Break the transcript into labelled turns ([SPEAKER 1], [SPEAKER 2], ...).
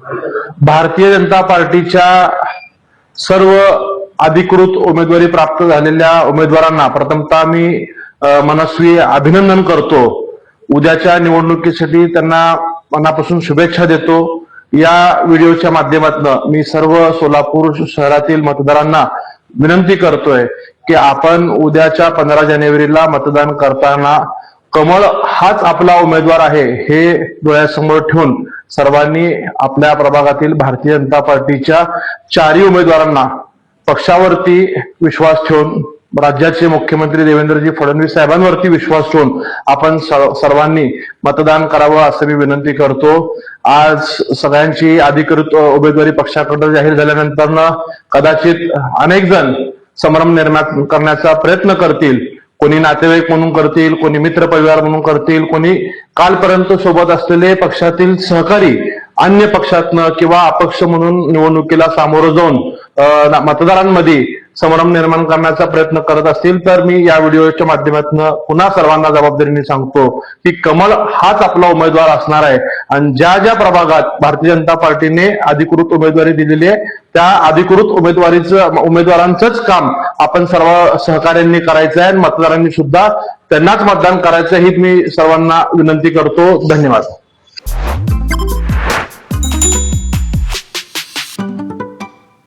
[SPEAKER 1] भारतीय जनता पार्टीच्या सर्व अधिकृत उमेदवारी प्राप्त झालेल्या उमेदवारांना प्रथमतः मी मनस्वी अभिनंदन करतो। उद्याच्या निवडणुकीसाठी त्यांना मनापासून शुभेच्छा देतो। या व्हिडिओच्या माध्यमातून मी सर्व सोलापूर शहरातील मतदारांना विनंती करतोय की आपण उद्याच्या 15 जानेवारीला मतदान करताना कमळ हाच आपला उमेदवार आहे हे डोळ्यासमोर ठेवून सर्वांनी आपल्या प्रभागातील भारतीय जनता पार्टीच्या चारही उमेदवारांना पक्षावरती विश्वास ठेवून राज्याचे मुख्यमंत्री देवेंद्रजी फडणवीस साहेबांवरती विश्वास ठेवून आपण सर्वांनी मतदान करावं असं मी विनंती करतो। आज सगळ्यांची अधिकृत उमेदवारी पक्षाकडे जाहीर झाल्यानंतर कदाचित अनेक जण संभ्रम निर्माण करण्याचा प्रयत्न करतील। कोणी नातेवाईक म्हणून करतील, कोणी मित्र परिवार म्हणून करतील, कोणी कालपर्यंत सोबत असलेले पक्षातील सहकारी अन्य पक्षातनं किंवा अपक्ष म्हणून निवडणुकीला सामोरं जाऊन मतदारांमध्ये संभ्रम निर्माण करण्याचा प्रयत्न करत असतील तर मी या व्हिडिओच्या माध्यमातून पुन्हा सर्वांना जबाबदारीने सांगतो की कमळ हाच आपला उमेदवार असणार आहे आणि ज्या ज्या प्रभागात भारतीय जनता पार्टीने अधिकृत उमेदवारी दिलेली आहे त्या अधिकृत उमेदवारांचंच काम आपण सर्व सहकार्यांनी करायचं आहे। मतदारांनी सुद्धा त्यांनाच मतदान करायचं ही मी सर्वांना विनंती करतो। धन्यवाद।